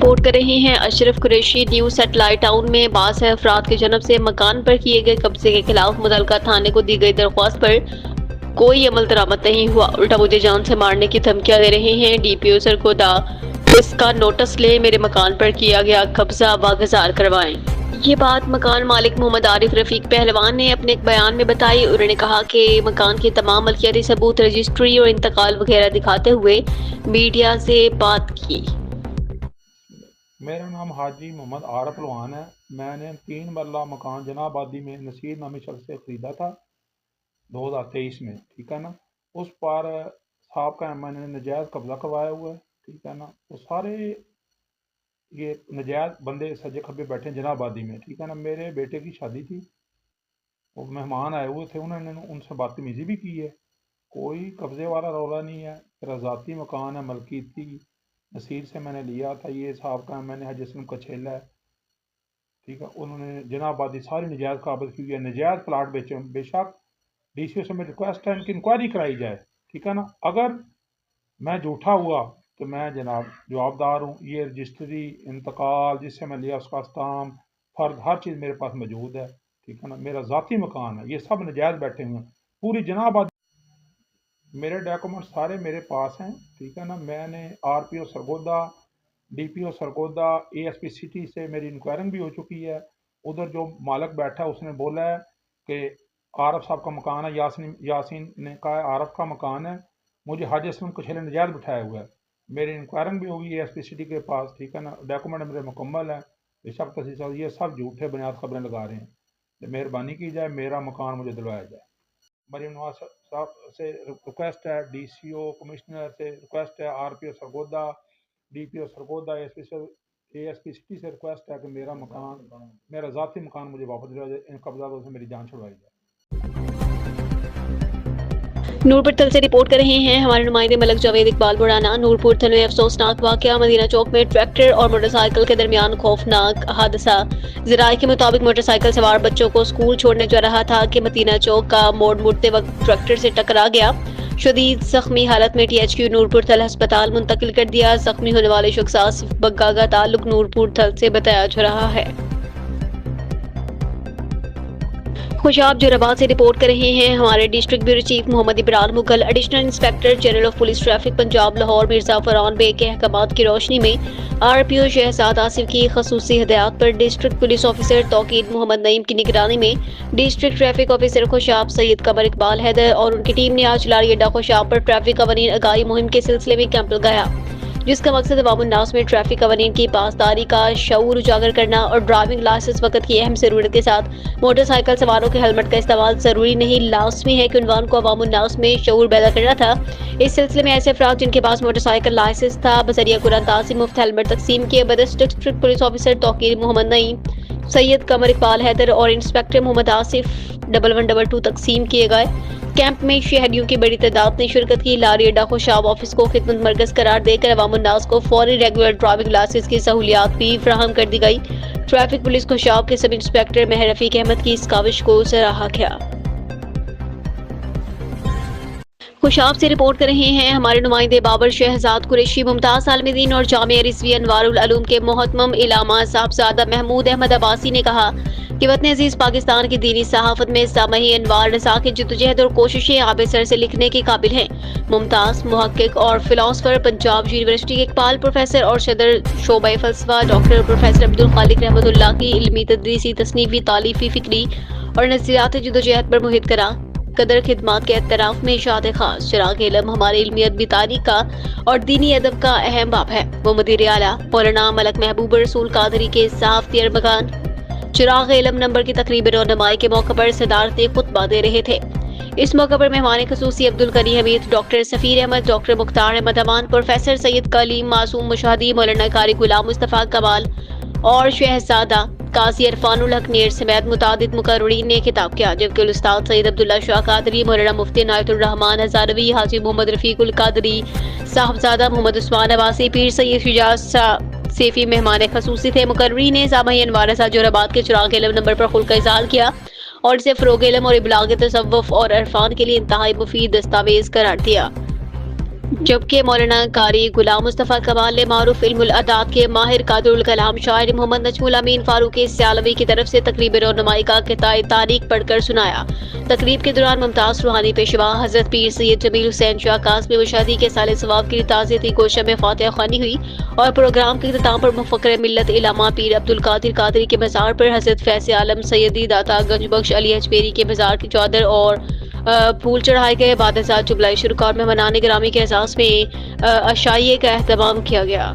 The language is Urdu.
رپورٹ کر رہے ہیں اشرف قریشی۔ نیو سیٹلائٹ ٹاؤن میں بعض افراد کی جانب سے مکان پر کیے گئے قبضے کے خلاف متعلقہ تھانے کو دی گئی درخواست پر کوئی عمل درآمد نہیں ہوا، الٹا مجھے جان سے مارنے کی دھمکیاں دے رہے ہیں۔ ڈی پی او سرگودا، اس کا نوٹس لیں، میرے مکان پر کیا گیا قبضہ واگزار کروائیں۔ یہ بات مکان مالک محمد عارف رفیق پہلوان نے اپنے ایک بیان میں بتائی۔ انہوں نے کہا کہ مکان کے تمام ملکیتی ثبوت، رجسٹری اور انتقال وغیرہ دکھاتے ہوئے میڈیا سے بات کی۔ میرا نام حاجی محمد عارف پہلوان ہے۔ میں نے 3 مرلہ مکان جناب آبادی میں نصیر نامی شخص سے خریدا تھا 2023 میں، ٹھیک ہے نا۔ اس پر سابقہ ایم این نے نجائز قبضہ کروایا ہوا ہے، ٹھیک ہے نا۔ وہ سارے یہ نجائز بندے سجے کھبے بیٹھے ہیں جناب آبادی میں، ٹھیک ہے نا۔ میرے بیٹے کی شادی تھی، وہ مہمان آئے ہوئے تھے، انہوں نے ان سے بدتمیزی بھی کی ہے۔ کوئی قبضے والا رولا نہیں ہے، میرا ذاتی مکان ہے، ملکیتی نصیر سے میں نے لیا تھا۔ یہ سابقہ میں نے حج اسلم کا چھیلا ہے، ٹھیک ہے۔ انہوں نے جناب آبادی ساری نجائز قابض کی ہوئی ہے، نجائز پلاٹ بیچے۔ بے شک ڈی سی او سے میں ریکویسٹ ہے ان کی انکوائری کرائی جائے، ٹھیک ہے نا۔ اگر میں جھوٹا ہوا تو میں جناب جواب دار ہوں۔ یہ رجسٹری، انتقال جس سے میں لیا اس کا اسٹامپ، فرد، ہر چیز میرے پاس موجود ہے، ٹھیک ہے نا۔ میرا ذاتی مکان ہے، یہ سب نجائز بیٹھے ہوئے ہیں پوری جناب آبادی۔ میرے ڈاکومنٹ سارے میرے پاس ہیں، ٹھیک ہے نا۔ میں نے R P O Sargodha, D P O Sargodha, A S P city سے میری انکوائرنگ بھی ہو چکی ہے۔ ادھر جو مالک بیٹھا ہے اس نے بولا ہے کہ عارف صاحب کا مکان ہے، یاسین نے کہا ہے عارف کا مکان ہے، مجھے حاج اسلم کچھلے نجائز بٹھایا ہوا ہے۔ میری انکوائرنگ بھی ہوگی اے ایس پی سٹی کے پاس، ٹھیک ہے نا۔ ڈاکومنٹ میرے مکمل ہیں، بے شک تحصیل صاحب یہ سب جھوٹے بنیاد خبریں لگا رہے ہیں۔ مہربانی کی جائے، میرا مکان مجھے دلوایا جائے۔ مریم نواز صاحب سے ریکویسٹ ہے، ڈی سی او کمشنر سے ریکویسٹ ہے، R P O Sargodha, D P O Sargodha, A S P city سے ریکویسٹ ہے کہ میرا مکان، میرا ذاتی مکان مجھے واپس دلوایا جائے، ان قبضاتوں سے میری جان چھڑوائی جائے۔ نورپور تل سے رپورٹ کر رہے ہیں ہمارے نمائندے ملک جاوید اقبال برانا۔ نورپور تل میں افسوسناک واقعہ، مدینہ چوک میں ٹریکٹر اور موٹر سائیکل کے درمیان خوفناک حادثہ۔ ذرائع کے مطابق موٹر سائیکل سوار بچوں کو اسکول چھوڑنے جا رہا تھا کہ مدینہ چوک کا موڑ مڑتے وقت ٹریکٹر سے ٹکرا گیا۔ شدید زخمی حالت میں ٹی ایچ کیو نورپور تل ہسپتال منتقل کر دیا۔ زخمی ہونے والے شخص آصف بگا کا تعلق نورپور تل سے بتایا جا رہا ہے۔ خوشاب جوراباد سے رپورٹ کر رہے ہیں ہمارے district bureau chief Muhammad Abrar Mughal. Additional inspector general of police traffic Punjab Lahore Mirza Farhan بے کے احکامات کی روشنی میں آر پی او شہزاد آصف کی خصوصی ہدایات پر ڈسٹرکٹ پولیس آفیسر توقیر محمد نعیم کی نگرانی میں ڈسٹرکٹ ٹریفک آفیسر خوشاب سید قمر اقبال حیدر اور ان کی ٹیم نے آج لاری اڈا خوشاب پر ٹریفک قوانین آگاہی مہم کے سلسلے میں کیمپ لگایا، جس کا مقصد عوام الناس میں ٹریفک قوانین کی پاسداری کا شعور اجاگر کرنا اور ڈرائیونگ لائسنس وقت کی اہم ضرورت کے ساتھ موٹر سائیکل سواروں کے ہیلمٹ کا استعمال ضروری نہیں، لازمی ہے کہ عنوان کو عوام الناس میں شعور پیدا کرنا تھا۔ اس سلسلے میں ایسے افراد جن کے پاس موٹر سائیکل لائسنس تھا بذریعہ قرآن تعظیم مفت ہیلمٹ تقسیم کیے۔ ڈسٹرکٹ پولیس آفیسر توقیر محمد نعیم، سید قمر اقبال حیدر اور انسپکٹر محمد آصف 1112 تقسیم کیے گئے۔ کیمپ میں شہریوں کی بڑی تعداد نے شرکت کی۔ لاری اڈا خوشاب آفس کو خدمت مرکز قرار دے کر عوام الناس کو فوری ریگولر ڈرائیونگ لائسنس کی سہولیات بھی فراہم کر دی گئی۔ ٹریفک پولیس خوشاب کے سب انسپکٹر مہر رفیق احمد کی اس کاوش کو سراہا گیا۔ خوشاب سے رپورٹ کر رہے ہیں ہمارے نمائندے بابر شہزاد قریشی۔ ممتاز عالم دین اور جامعہ رضویہ انوار العلوم کے محترم علامہ صاحبزادہ محمود احمد عباسی نے کہا کہ وطن عزیز پاکستان کی دینی صحافت میں سامعی انوار رضا کی جدوجہد اور کوششیں آب سر سے لکھنے کے قابل ہیں۔ ممتاز محقق اور فلاسفر، پنجاب یونیورسٹی کے اقبال پروفیسر اور صدر شعبہ فلسفہ ڈاکٹر پروفیسر عبدالخالق رحمۃ اللہ کی علمی، تدریسی، تصنیفی، تالیفی، فکری اور نظریاتی جدوجہد پر محیط کرا قدر خدمات کے اعتراف میں اشاعت خاص چراغ علم ہمارے علمی ادبی تاریخ کا اور دینی ادب کا اہم باب ہے۔ وہ مدیر اعلیٰ مولانا ملک محبوب رسول قادری کے صحافتی ارمغان چراغ علم نمبر کی تقریب رونمائی کے موقع پر صدارتی خطبہ دے رہے تھے۔ اس موقع پر مہمان خصوصی عبدالغنی حمید، ڈاکٹر سفیر احمد، ڈاکٹر مختار احمد امان، پروفیسر سید کلیم معصوم مشہدی، مولانا قاری غلام مصطفیٰ کمال اور شہزادہ قاضی عرفان الحق نیر سمیت متعدد مقررین نے خطاب کیا، جبکہ الاستاذ سید عبداللہ شاہ قادری، مولانا مفتی عنایت الرحمان ہزاروی، حاجی محمد رفیق القادری، صاحبزادہ محمد عثمان عباسی، پیر سید شجاع سیفی مہمان خصوصی تھے۔ مقررین نے سامعی انوار رضا جوراباد کے چراغ علم نمبر پر خلق اظہار کیا اور اسے فروغ علم اور ابلاغ تصوف اور عرفان کے لیے انتہائی مفید دستاویز قرار دیا۔ جبکہ مولانا قاری غلام مصطفیٰ کمال نے معروف علم الاداب کے ماہر قادر الکلام شاعر محمد نجم الامین فاروقی سیالوی کی طرف سے تقریب رونمائی کا قطعہ تاریخ پڑھ کر سنایا۔ تقریب کے دوران ممتاز روحانی پیشوا حضرت پیر سید جمیل حسین شاہ قاسمی مشہدی کے سال ثواب کی تعزیتی گوشہ میں فاتحہ خوانی ہوئی اور پروگرام کے اختتام پر مفکر ملت علامہ پیر عبدالقادر قادری کے مزار پر حضرت فیض عالم سیدی داتا گنج بخش علی اجمیری کے مزار کی چادر اور پھول چڑھائے گئے۔ بعد ازاں جملہ شرکا اور مہمانان گرامی کے اعزاز میں عشائیے کا اہتمام کیا گیا۔